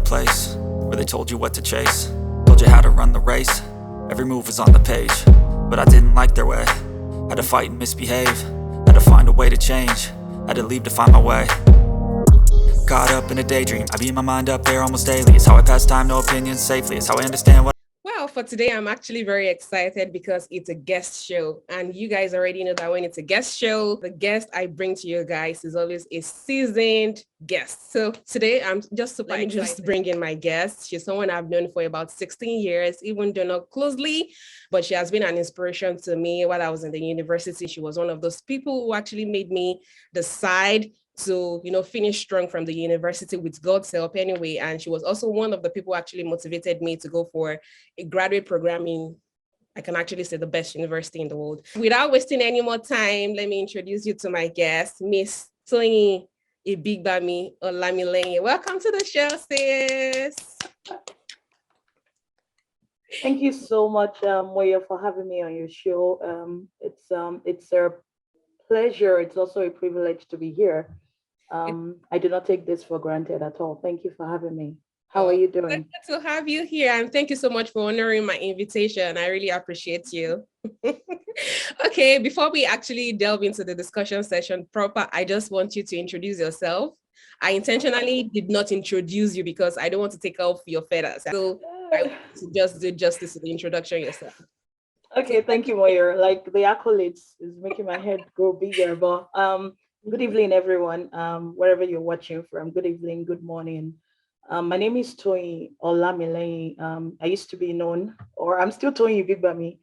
place where they told you what to chase, told you how to run the race. Every move was on the page, but I didn't like their way. Had to fight and misbehave, had to find a way to change, had to leave to find my way. Caught up in a daydream, I beat my mind up there almost daily. It's how I pass time, no opinions safely. It's how I understand what. Well, for today, I'm actually very excited because it's a guest show. And you guys already know that when it's a guest show, the guest I bring to you guys is always a seasoned guest. So today, I'm just super excited. Just bring in my guest. She's someone I've known for about 16 years, even though not closely, but she has been an inspiration to me while I was in the university. She was one of those people who actually made me decide to, finish strong from the university with God's help anyway. And she was also one of the people who actually motivated me to go for a graduate program in, I can actually say, the best university in the world. Without wasting any more time, let me introduce you to my guest, Miss Toyin Ibigbami Olamileyin. Welcome to the show, sis. Thank you so much, Moya, for having me on your show. It's a pleasure. It's also a privilege to be here. I do not take this for granted at all. Thank you for having me. How are you doing? Good to have you here, and thank you so much for honoring my invitation. I really appreciate you. Okay, before we actually delve into the discussion session proper, I just want you to introduce yourself. I intentionally did not introduce you because I don't want to take off your feathers. So I want to just do justice to the introduction yourself. Okay, thank you, Moya. Like the accolades is making my head grow bigger, but good evening, everyone. Wherever you're watching from, good evening, good morning. My name is Toyin Olamileyin. I used to be known, or I'm still Toyin Ibigbami.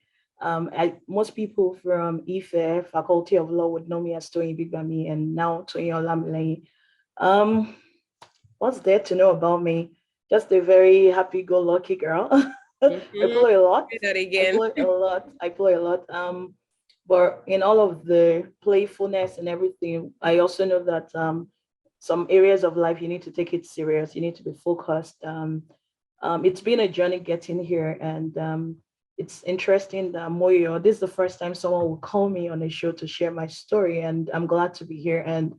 Most people from Ife Faculty of Law would know me as Toyin Ibigbami, and now Toyin Olamileyin. What's there to know about me? Just a very happy-go-lucky girl. I play a lot. Say that again. I play a lot. But in all of the playfulness and everything, I also know that some areas of life you need to take it serious. You need to be focused. It's been a journey getting here, and it's interesting that Moyo, this is the first time someone will call me on a show to share my story, and I'm glad to be here. And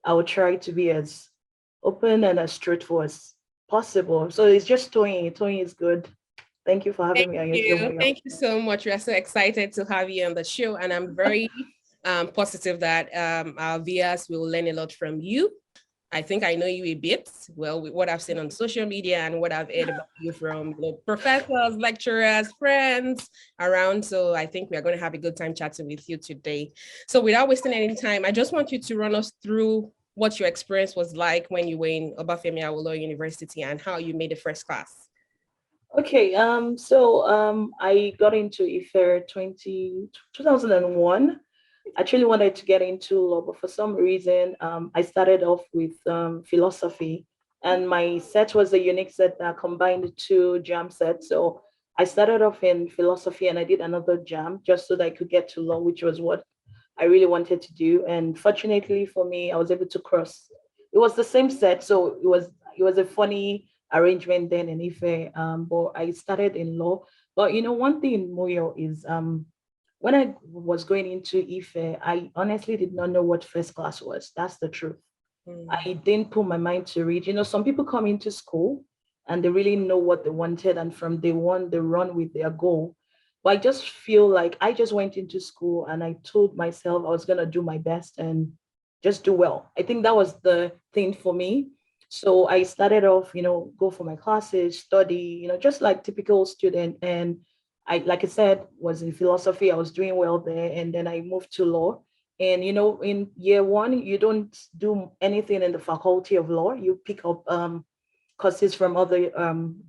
I will try to be as open and as truthful as possible. So it's just Toyin. Toyin is good. Thank you for having me on your show. Thank you so much. We are so excited to have you on the show, and I'm very positive that our viewers will learn a lot from you. I think I know you a bit, well, with what I've seen on social media and what I've heard about you from professors, lecturers, friends around. So I think we are going to have a good time chatting with you today. So without wasting any time, I just want you to run us through what your experience was like when you were in Obafemi Awolowo University and how you made the first class. Okay, I got into IFE 2001. I actually wanted to get into law, but for some reason, I started off with philosophy, and my set was a unique set that combined two jam sets. So I started off in philosophy and I did another jam just so that I could get to law, which was what I really wanted to do. And fortunately for me, I was able to cross. It was the same set, so it was a funny arrangement then in Ife, but I started in law. But one thing in Moyo is when I was going into Ife, I honestly did not know what first class was. That's the truth. I didn't put my mind to read. Some people come into school and they really know what they wanted, and from day one, they run with their goal. But I just feel like I just went into school and I told myself I was going to do my best and just do well. I think that was the thing for me. So I started off, go for my classes, study, just like typical student. And like I said, was in philosophy. I was doing well there. And then I moved to law. And, in year one, you don't do anything in the faculty of law. You pick up courses from other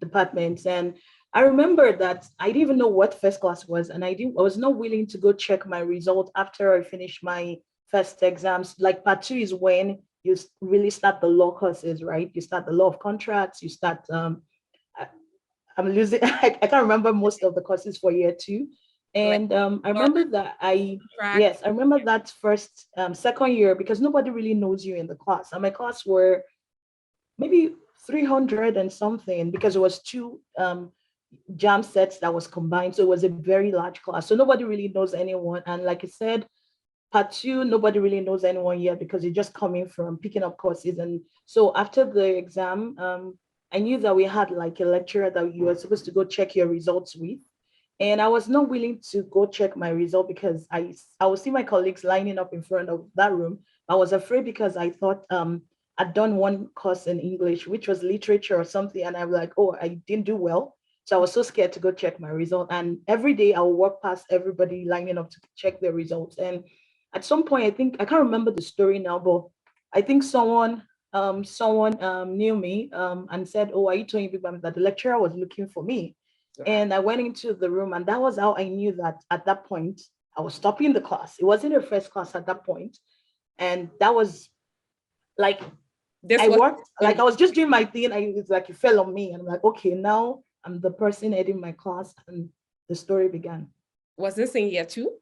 departments. And I remember that I didn't even know what first class was. And I was not willing to go check my result after I finished my first exams. Like part two is when you really start the law courses, right? You start the law of contracts, you start, I'm losing, I can't remember most of the courses for year two. And I remember that I remember that first, second year, because nobody really knows you in the class. And my class were maybe 300 and something, because it was two jam sets that was combined. So it was a very large class. So nobody really knows anyone. And like I said, part two, nobody really knows anyone yet because you're just coming from picking up courses. And so after the exam, I knew that we had like a lecturer that you were supposed to go check your results with. And I was not willing to go check my result because I would see my colleagues lining up in front of that room. I was afraid because I thought I'd done one course in English, which was literature or something. And I'm like, oh, I didn't do well. So I was so scared to go check my result. And every day I would walk past everybody lining up to check their results. And at some point, I think I can't remember the story now, but I think someone knew me and said, "Oh, are you Toyin Ibigbami?" That the lecturer was looking for me, and I went into the room, and that was how I knew that at that point I was stopping the class. It wasn't a first class at that point, and that was like This I was worked like I was just doing my thing. It's like it fell on me, and I'm like, okay, now I'm the person heading my class, and the story began. was this in year 2?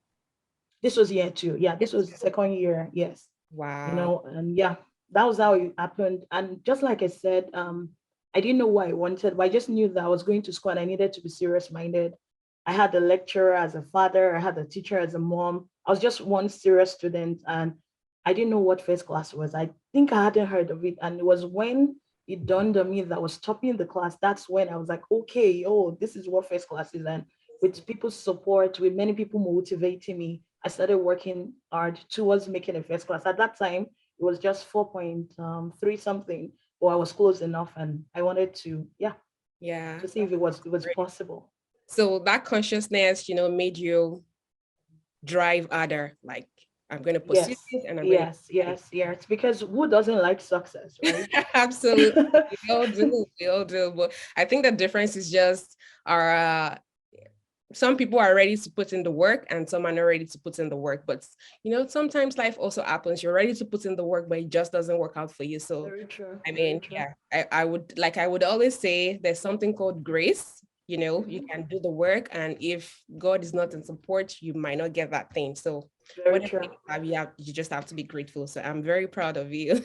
This was year 2. Yeah, this was second year. Yes. Wow. And yeah, that was how it happened. And just like I said, I didn't know what I wanted, but I just knew that I was going to school and I needed to be serious minded. I had a lecturer as a father, I had a teacher as a mom. I was just one serious student, and I didn't know what first class was. I think I hadn't heard of it. And it was when it dawned on me that I was topping the class. That's when I was like, okay, oh, this is what first class is. And with people's support, with many people motivating me, I started working hard towards making a first class. At that time, it was just 4.3 something, but I was close enough, and I wanted to, yeah, Yeah. to see if it was possible. So that consciousness, made you drive harder. Like, I'm going to pursue Yes, it and I'm going yes. Because who doesn't like success, right? to. Absolutely. We all do. We all do. But I think the difference is just our, some people are ready to put in the work and some are not ready to put in the work. But, sometimes life also happens. You're ready to put in the work, but it just doesn't work out for you. So, Very true. I Very mean, true. yeah, I would always say there's something called grace. You can do the work, and if God is not in support, you might not get that thing. So Very whatever true. you just have to be grateful. So I'm very proud of you.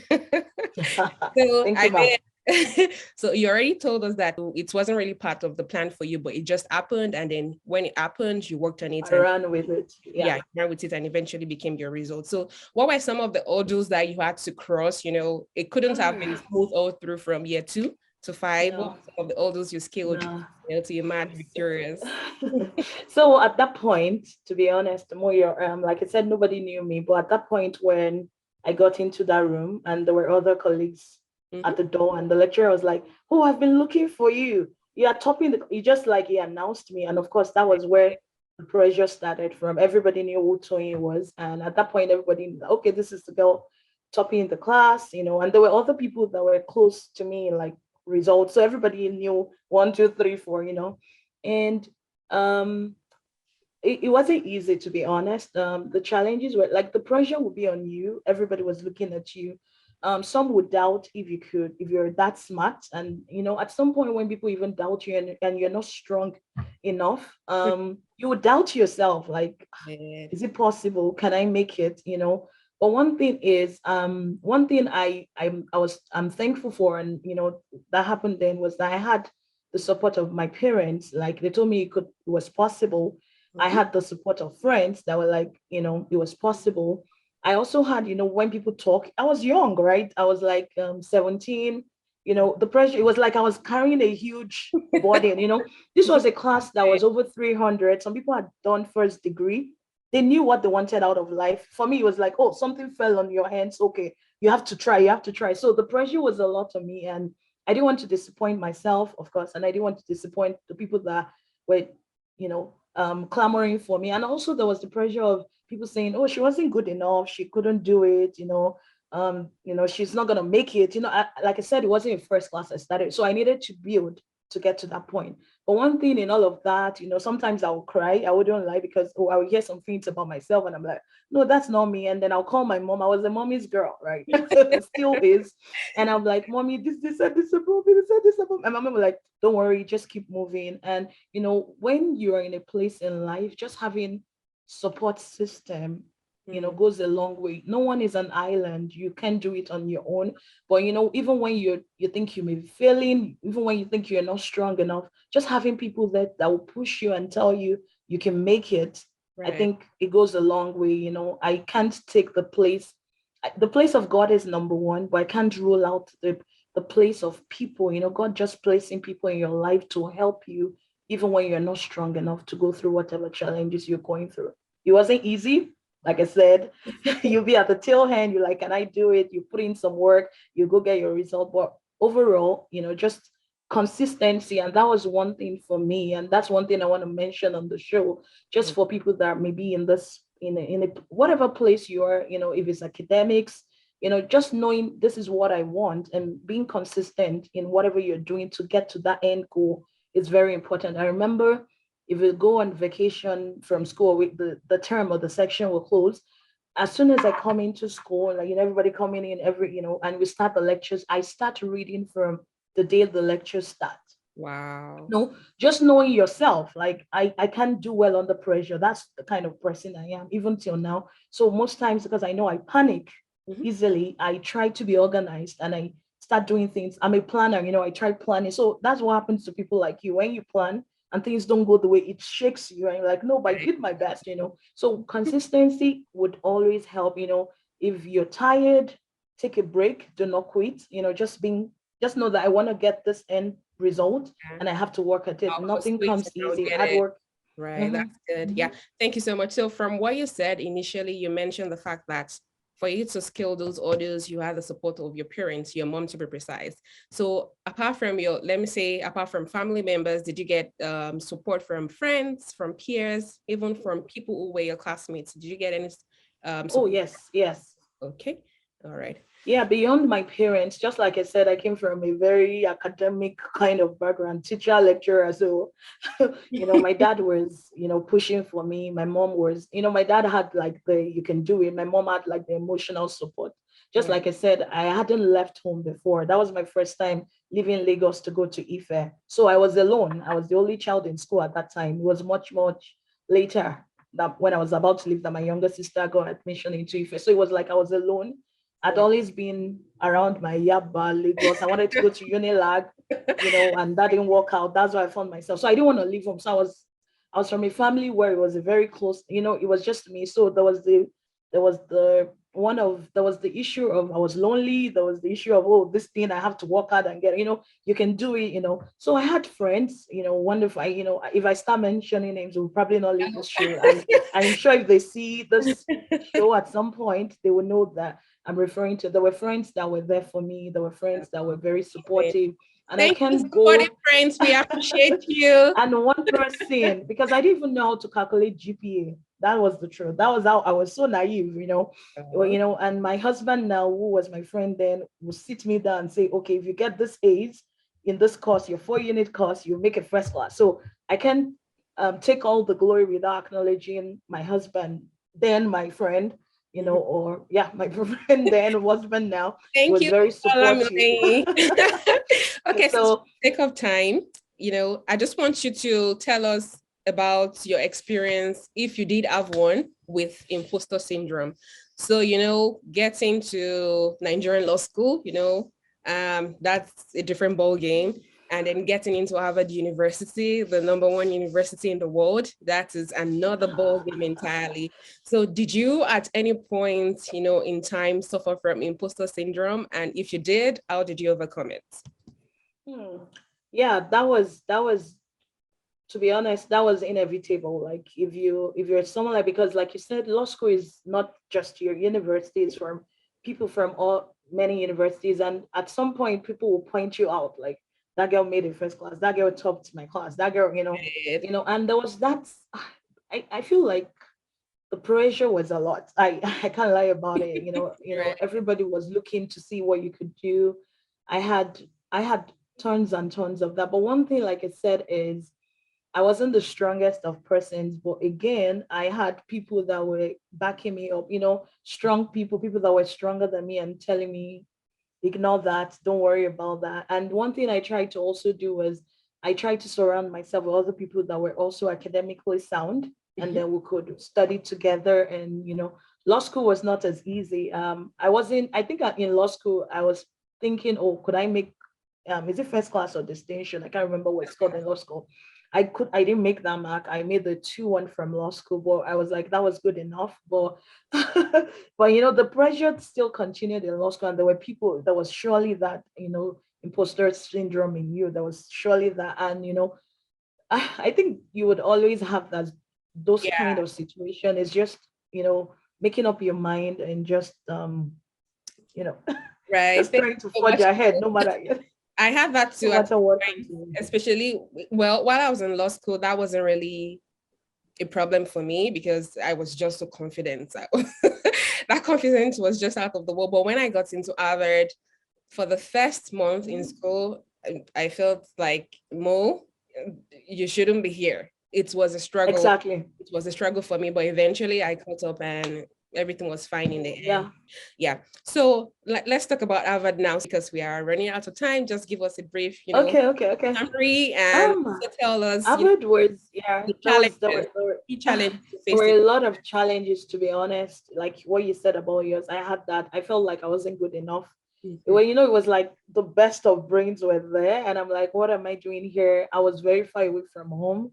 So Thank I you, ma'am. mean, so you already told us that it wasn't really part of the plan for you, but it just happened. And then when it happened, you worked on it I and ran with it. yeah, Yeah. you ran with it and eventually became your result. So what were some of the hurdles that you had to cross? It couldn't have been smooth all through from year 2 to 5. What No, were some of the hurdles you scaled, no. to emerge victorious? So at that point, to be honest, more like I said, nobody knew me. But at that point, when I got into that room and there were other colleagues Mhm. at the door, and the lecturer was like, "Oh, I've been looking for you. You are topping the." He just like he announced me, and of course, that was where the pressure started from. Everybody knew who Toyin was, and at that point, everybody knew, okay, this is the girl topping the class, and there were other people that were close to me, like results. So everybody knew 1, 2, 3, 4. And um it wasn't easy, to be honest. The challenges were like the pressure would be on you. Everybody was looking at you. Some would doubt if you're that smart. And at some point when people even doubt you, and you're not strong enough, you would doubt yourself, like, Yeah. is it possible? Can I make it? But one thing is, one thing I'm thankful for, and that happened then, was that I had the support of my parents. Like they told me it was possible. I Mhm. had the support of friends that were like, it was possible. I also had, when people talk, I was young, right? I was like 17. The pressure, it was like I was carrying a huge burden. This was a class that was over 300. Some people had done first degree. They knew what they wanted out of life. For me, it was like, oh, something fell on your hands. Okay, you have to try. You have to try. So the pressure was a lot on me, and I didn't want to disappoint myself, of course, and I didn't want to disappoint the people that were, clamoring for me. And also there was the pressure of people saying, "Oh, she wasn't good enough. She couldn't do it. She's not gonna make it." Like I said, it wasn't a first class I started, so I needed to build to get to that point. But one thing in all of that, sometimes I will cry. I wouldn't lie, because I would hear some things about myself, and I'm like, no, that's not me. And then I'll call my mom. I was a mommy's girl, right? Still is. And I'm like, "Mommy, this said this about me. This said this about me." And my mom was like, "Don't worry, just keep moving." And when you are in a place in life, just having support system, Mm. goes a long way. No one is an island. You can't do it on your own. But even when you think you may be failing, even when you think you're not strong enough, just having people that will push you and tell you you can make it, I Right. think it goes a long way. I can't take the place of God is number one, but I can't rule out the the place of people, God just placing people in your life to help you, even when you're not strong enough to go through whatever challenges you're going through. It wasn't easy. Like I said, you'll be at the tail end. You're like, can I do it? You put in some work, you go get your result. But overall, just consistency. And that was one thing for me. And that's one thing I want to mention on the show, just for people that may be in this, in a whatever place you are, if it's academics, just knowing this is what I want and being consistent in whatever you're doing to get to that end goal is very important. I remember if we go on vacation from school, the term or the section will close. As soon as I come into school, like, everybody coming in and we start the lectures, I start reading from the day the lectures start. Wow. Just knowing yourself, like I can't do well under pressure. That's the kind of person I am, even till now. So most times, because I know I panic easily, I try to be organized and I start doing things. I'm a planner, I try planning. So that's what happens to people like you. When you plan and things don't go the way, it shakes you and you're like, no, but I did my best, So consistency would always help. If you're tired, take a break, do not quit, just know that I want to get this end result and I have to work at it. Nothing comes easy. Hard work. Right. That's good. Yeah. Thank you so much. So from what you said initially, you mentioned the fact that for you to scale those orders, you had the support of your parents, your mom to be precise. So apart from apart from family members, did you get support from friends, from peers, even from people who were your classmates? Did you get any support? Oh, yes. Okay. All right. Yeah, beyond my parents, just like I said, I came from a very academic kind of background, teacher, lecturer. So, my dad was, pushing for me. My mom was, my dad had like you can do it. My mom had like the emotional support. Just like I said, I hadn't left home before. That was my first time leaving Lagos to go to Ife. So I was alone. I was the only child in school at that time. It was much, much later that when I was about to leave that my younger sister got admission into Ife. So it was like I was alone. I'd always been around my Yaba, Lagos. I wanted to go to Unilag, and that didn't work out. That's why I found myself. So I didn't want to leave home. So I was from a family where it was a very close, it was just me. So there was the issue of I was lonely. There was the issue of, oh, this thing I have to work hard and get, you can do it, So I had friends, wonderful. If I start mentioning names, we'll probably not leave this show. And I'm sure if they see this show at some point, they will know that I'm referring to. There were friends that were there for me. There were friends that were very supportive. And Thank you, supportive friends. We appreciate you. And one person, because I didn't even know how to calculate GPA. That was the truth. That was how I was so naive, and my husband now, who was my friend then, would sit me down and say, okay, if you get this A's in this course, your 4-unit course, you make it first class. So I can take all the glory without acknowledging my husband, then my friend, my friend then husband now. Thank you. Very supportive. Okay, so take up time. I just want you to tell us about your experience, if you did have one, with imposter syndrome. So, getting to Nigerian law school, that's a different ball game. And then getting into Harvard University, the #1 university in the world, that is another ball game entirely. So did you at any point, in time suffer from imposter syndrome? And if you did, how did you overcome it? Yeah, that was, to be honest, that was inevitable. Like if you're someone like, because like you said, law school is not just your university, it's from people from many universities. And at some point people will point you out, like, that girl made it first class, that girl topped my class, that girl, and there was that. I feel like the pressure was a lot. I can't lie about it. Everybody was looking to see what you could do. I had tons and tons of that. But one thing, like I said, is I wasn't the strongest of persons, but again, I had people that were backing me up, strong people that were stronger than me and telling me, ignore that, don't worry about that. And one thing I tried to also do was I tried to surround myself with other people that were also academically sound, and then we could study together. And law school was not as easy. I think in law school I was thinking, oh, could I make is it first class or distinction? I can't remember what it's called in law school. I didn't make that mark. I made the 2-1 from law school, but I was like, that was good enough. But but the pressure still continued in law school, and there were people that was surely that imposter syndrome in you. There was surely that. And, I think you would always have those kind Yeah, of situation. It's just, making up your mind and just, you know, right. just Thank trying you to so forge much. ahead, no matter, I had that no too at matter what times, comes in. especially well, while I was in law school, that wasn't really a problem for me because I was just so confident. That confidence was just out of the world. But when I got into Harvard for the first month in school, I felt like, Mo, you shouldn't be here. It was a struggle. Exactly. It was a struggle for me, but eventually I caught up and everything was fine in the end. Yeah. Yeah. So let's talk about Harvard now because we are running out of time. Just give us a brief, Okay. summary and Um, also tell us, Harvard was, yeah, the that was challenges, key challenges you there faced. were a lot of challenges, to be honest. Like what you said about yours, I had that. I felt like I wasn't good enough. Mhm. Well, it was like the best of brains were there, and I'm like, what am I doing here? I was very far away from home.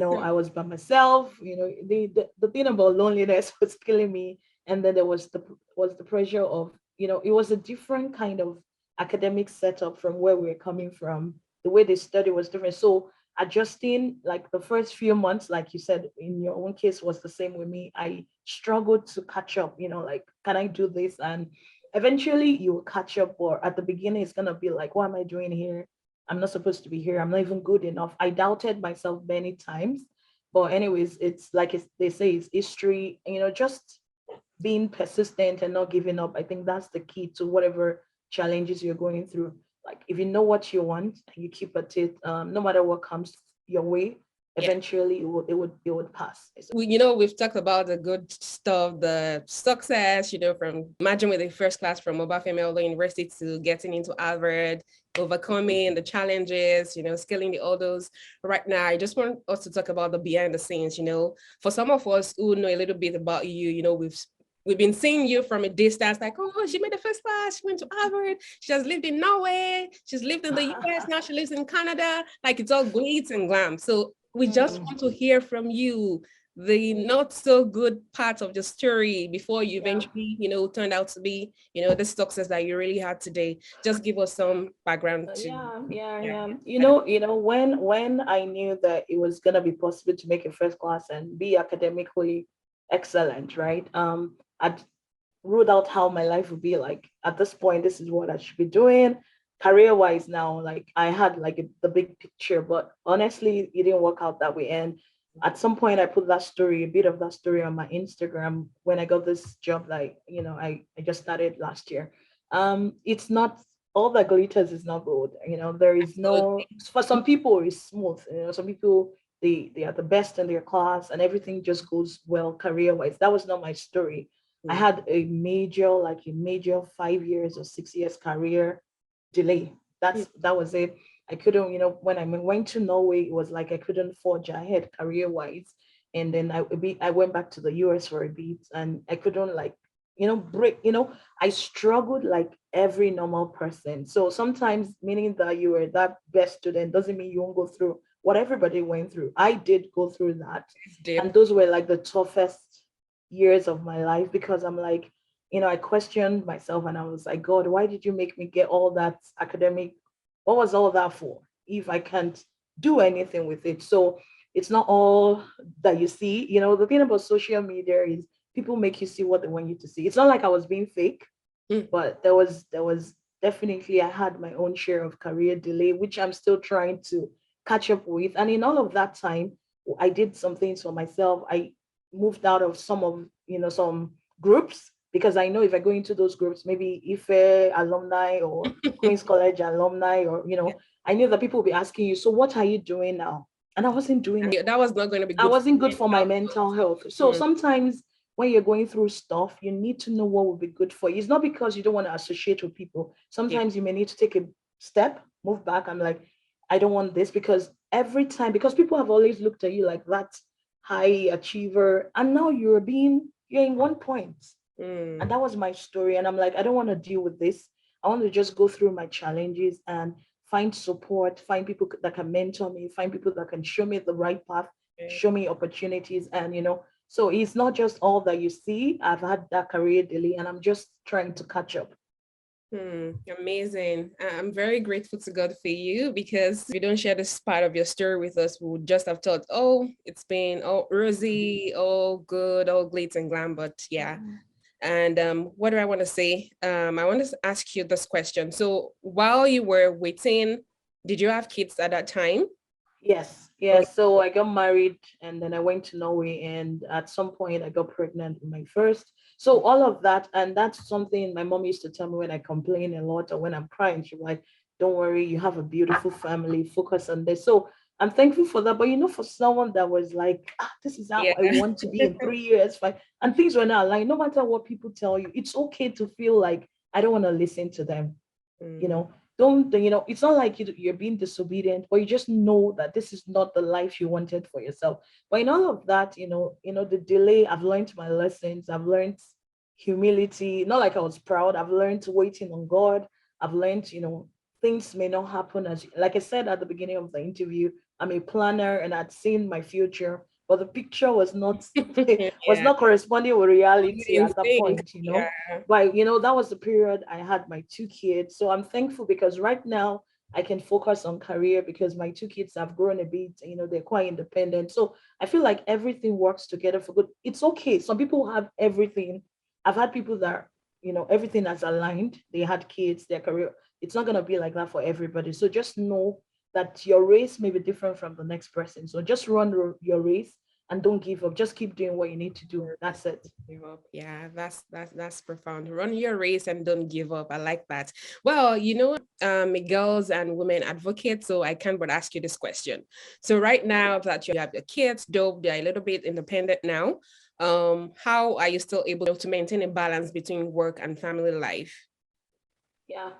I was by myself. The thing about loneliness was killing me, and then there was the pressure of, it was a different kind of academic setup from where we were coming from. The way they study was different. So adjusting, like the first few months, like you said in your own case, was the same with me. I struggled to catch up, like, can I do this? And eventually you will catch up, or at the beginning it's gonna be like, what am I doing here? I'm not supposed to be here. I'm not even good enough. I doubted myself many times. But anyways, it's like they say, it's history. Just being persistent and not giving up. I think that's the key to whatever challenges you're going through. Like if you know what you want and you keep at it, no matter what comes your way, Yeah. eventually it would pass. We've talked about the good stuff, the success, from imagine with the first class from Obafemi Awolowo University to getting into Harvard, overcoming the challenges, scaling the others. Right now, I just want us to talk about the behind the scenes. For some of us who know a little bit about you, we've been seeing you from a distance, like, oh, she made the first class, she went to Harvard, she has lived in Norway, she's lived in the US, now she lives in Canada. Like it's all glitz and glam. So we just want to hear from you the not so good part of the story before you eventually, turned out to be, the success that you really had today. Just give us some background to. Yeah. When I knew that it was gonna be possible to make a first class and be academically excellent, right? I'd ruled out how my life would be like. At this point, this is what I should be doing career-wise now. Like I had like the big picture, but honestly, it didn't work out that way. And at some point I put a bit of that story on my Instagram when I got this job, like, I just started last year. It's not all that glitters is not gold. There is no, for some people it's smooth. Some people, they are the best in their class and everything just goes well career-wise. That was not my story. I had a major 5 years or 6 years career delay. That was it. I couldn't, when I went to Norway, it was like I couldn't forge ahead career-wise. And then I went back to the US for a bit and I couldn't like, break, I struggled like every normal person. So sometimes meaning that you were that best student doesn't mean you won't go through what everybody went through. I did go through that. And those were like the toughest years of my life because I'm like, I questioned myself and I was like, God, why did you make me get all that academic? What was all that for if I can't do anything with it? So it's not all that you see. The thing about social media is people make you see what they want you to see. It's not like I was being fake, but there was definitely, I had my own share of career delay, which I'm still trying to catch up with. And in all of that time, I did some things for myself. I moved out of some groups because I know if I go into those groups, maybe Ife alumni or Queen's College alumni, or I knew that people will be asking you, so what are you doing now? And I wasn't doing it. That was not going to be I good. wasn't good for my mental health. So sometimes when you're going through stuff, you need to know what will be good for you. It's not because you don't want to associate with people. Sometimes you may need to take a step, move back. I'm like, I don't want this because because people have always looked at you like that high achiever, and now you're in one point. And that was my story. And I'm like, I don't want to deal with this. I want to just go through my challenges and find support, find people that can mentor me, find people that can show me the right path, show me opportunities. And, so it's not just all that you see. I've had that career delay and I'm just trying to catch up. Amazing. I'm very grateful to God for you, because if you don't share this part of your story with us, we would just have thought, oh, it's been all rosy, all good, all glitz and glam. But yeah. And what do I want to say? I want to ask you this question. So while you were waiting, did you have kids at that time? Yes, Oh, yes. So I got married and then I went to Norway, and at some point I got pregnant with my first. So all of that, and that's something my mom used to tell me when I complain a lot or when I'm crying. She's like, "Don't worry, you have a beautiful family. Focus on this." So I'm thankful for that. But for someone that was like, "This is how yeah. I want to be in 3 years, 5," and things were not aligned. No matter what people tell you, it's okay to feel like I don't want to listen to them. you Mm, know don't it's not like you're being disobedient, but you just know that this is not the life you wanted for yourself. But in all of that, the delay, I've learned my lessons. I've learned humility. Not like I was proud. I've learned waiting on God. I've learned, things may not happen as, like I said at the beginning of the interview, I'm a planner and I'd seen my future, but the picture was not was yeah. not corresponding with reality at that Insane. point. Yeah. But that was the period I had my two kids. So I'm thankful because right now I can focus on career because my two kids have grown a bit, they're quite independent. So I feel like everything works together for good. It's okay. Some people have everything. I've had people that, everything has aligned. They had kids, their career. It's not gonna be like that for everybody. So just know that your race may be different from the next person. So just run your race and don't give up. Just keep doing what you need to do. That's it. Give up. Yeah, that's profound. Run your race and don't give up. I like that. Well, girls and women advocates, so I can't but ask you this question. So right now that you have your kids, though they're a little bit independent now, how are you still able to maintain a balance between work and family life? Yeah.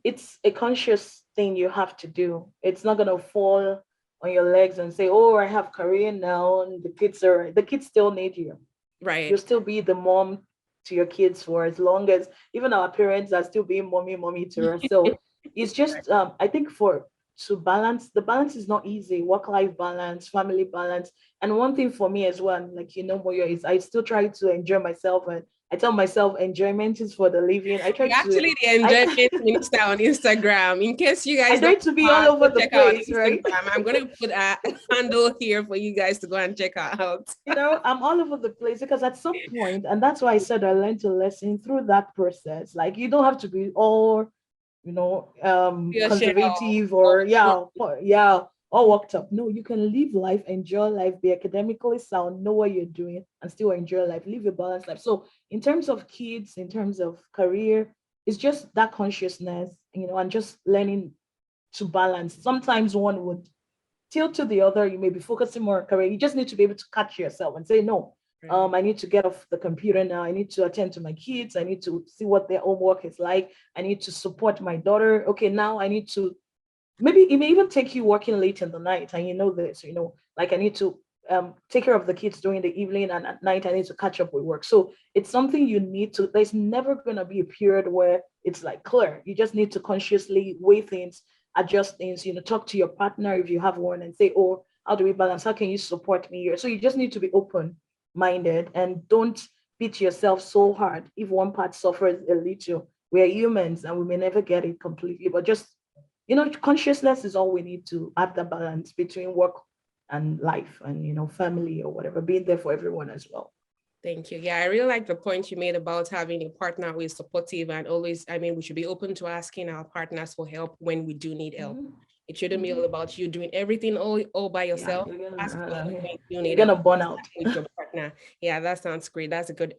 It's a conscious thing you have to do. It's not gonna fall on your legs and say, "Oh, I have career now," and the kids still need you. You'll Right. still be the mom to your kids for as long as even our parents are still being mommy to us. So it's just I think for to balance, the balance is not easy. Work-life balance, family balance. And one thing for me as well, like Moyo, is I still try to enjoy myself, and I tell myself enjoyment is for the living. I try You're to actually the I enjoyment minister on Instagram. In case you I guys don't try to be know all her, over go the check out place, right? Instagram. I'm gonna put a handle here for you guys to go and check her out. I'm all over the place because at some point, and that's why I said I learned a lesson through that process. Like you don't have to be all, Your shell. conservative or yeah, all worked up. No, you can live life, enjoy life, be academically sound, know what you're doing, and still enjoy life, live a balanced life. So in terms of kids, in terms of career, it's just that consciousness, and just learning to balance. Sometimes one would tilt to the other. You may be focusing more on career. You just need to be able to catch yourself and say, no, Right. I need to get off the computer now. I need to attend to my kids. I need to see what their homework is like. I need to support my daughter. Okay, now I need to, maybe it may even take you working late in the night. And you know this, like I need to take care of the kids during the evening, and at night I need to catch up with work. So it's something you need to, there's never going to be a period where it's like clear. You just need to consciously weigh things, adjust things, talk to your partner if you have one and say, oh, how do we balance? How can you support me here? So you just need to be open minded and don't beat yourself so hard if one part suffers a little. We're humans and we may never get it completely, but just consciousness is all we need to have the balance between work and life and family or whatever, being there for everyone as well. Thank you. Yeah, I really like the point you made about having a partner who is supportive and always, I mean, we should be open to asking our partners for help when we do need help. Mm-hmm. It shouldn't be Mm-hmm. all about you doing everything all by Yeah, yourself. Ask for help when you you're need help gonna burn out. with your partner. Yeah, that sounds great. That's a good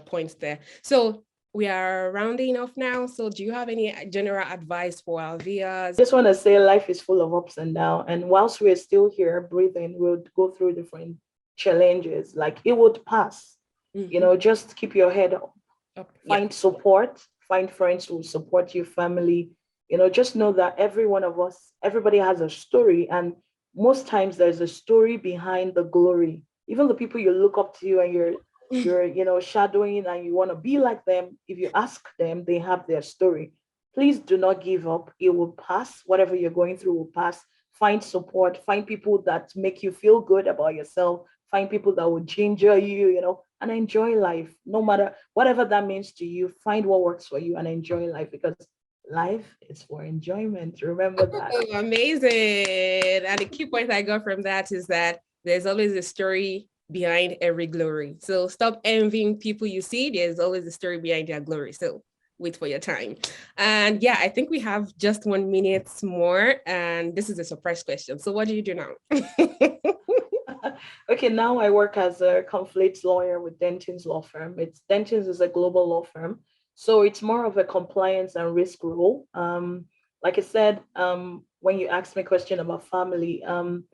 points there. So we are rounding off now. So do you have any general advice for our viewers? Just want to say life is full of ups and downs, and whilst we're still here breathing, we'll go through different challenges. Like it would pass. Mhm. Just keep your head up, Yeah. find support, find friends who support your family. Just know that every one of us, everybody has a story, and most times there's a story behind the glory. Even the people you look up to and you're shadowing and you want to be like them, if you ask them, they have their story. Please do not give up. It will pass. Whatever you're going through will pass. Find support, find people that make you feel good about yourself, find people that will ginger you, and enjoy life. No matter whatever that means to you, find what works for you and enjoy life, because life is for enjoyment. Remember that. Oh, amazing. And the key point I got from that is that there's always a story behind every glory. So stop envying people you see. There's always a story behind their glory. So wait for your time. And yeah, I think we have just 1 minute more. And this is a surprise question. So what do you do now? Okay, now I work as a conflicts lawyer with Dentons Law Firm. Dentons is a global law firm, so it's more of a compliance and risk role. Like I said, when you asked me a question about family, I'm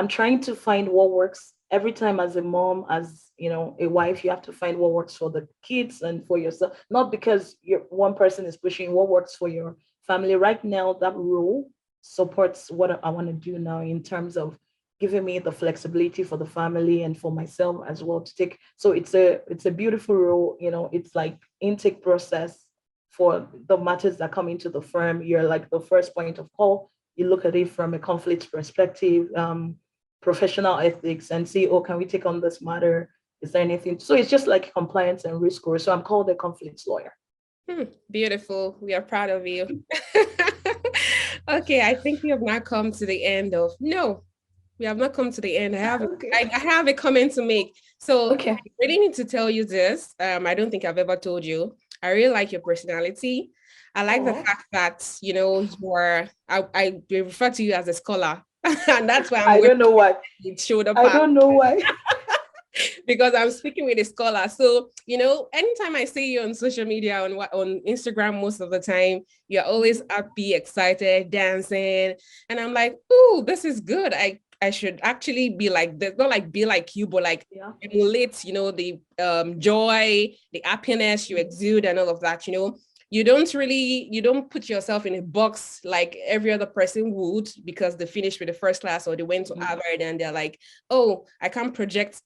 trying to find what works every time. As a mom, as you know, a wife, you have to find what works for the kids and for yourself. Not because one person is pushing, what works for your family. Right now, that role supports what I want to do now in terms of giving me the flexibility for the family and for myself as well to take. So it's a beautiful role. It's like intake process for the matters that come into the firm. You're like the first point of call. You look at it from a conflict perspective, professional ethics, and see, oh, can we take on this matter? Is there anything? So it's just like compliance and risk role. So I'm called a conflicts lawyer. Beautiful. We are proud of you. Okay, I think we have now come to the end of we have not come to the end. I have a comment to make. So Okay. I really need to tell you this. I don't think I've ever told you. I really like your personality. I like the fact that, you are, I refer to you as a scholar. And that's why I don't know why. I don't know why. Because I'm speaking with a scholar. So, anytime I see you on social media, on Instagram, most of the time, you're always happy, excited, dancing. And I'm like, oh, this is good. I should actually be like this, not like be like you, but like emulate, the joy, the happiness you exude and all of that, You don't put yourself in a box like every other person would because they finished with the first class or they went to Harvard and they're like, oh, I can't project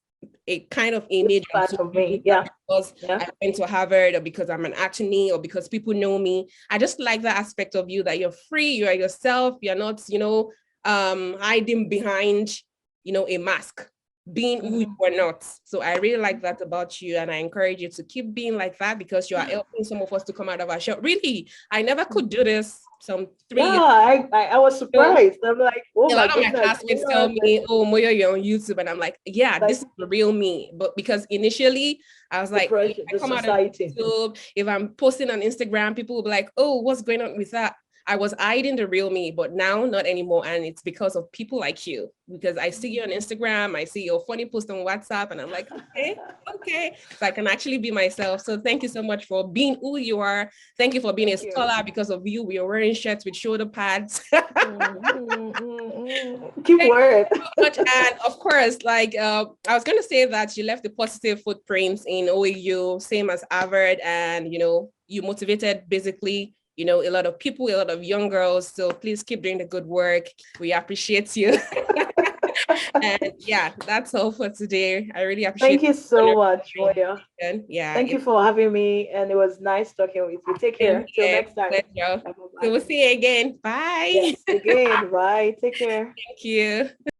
a kind of image of me, because I went to Harvard or because I'm an attorney or because people know me. I just like that aspect of you, that you're free, you are yourself, you're not, hiding behind, a mask, being who you are not. So I really like that about you, and I encourage you to keep being like that because you are helping some of us to come out of our shell. Really, I never could do this some 3 years. I was surprised. I'm like, oh my goodness. A lot of my classmates tell me, oh, Moyo, you're on YouTube. And I'm like, yeah, this is the real me. But because initially I was like, if I come out of YouTube, if I'm posting on Instagram, people will be like, oh, what's going on with that? I was hiding the real me, but now not anymore. And it's because of people like you, because I see you on Instagram, I see your funny post on WhatsApp, and I'm like, okay. So I can actually be myself. So thank you so much for being who you are. Thank you for being a scholar. Because of you, we are wearing shirts with shoulder pads. Keep word. And of course, like I was going to say that you left the positive footprints in OAU, same as Harvard, and you motivated basically a lot of people, a lot of young girls. So please keep doing the good work. We appreciate you. And yeah, that's all for today. I really appreciate it. Thank you so much, Moya. Yeah. Thank you for having me. And it was nice talking with you. Take care. Till next time. So we'll see you again. Bye. Yes, again. Bye. Take care. Thank you.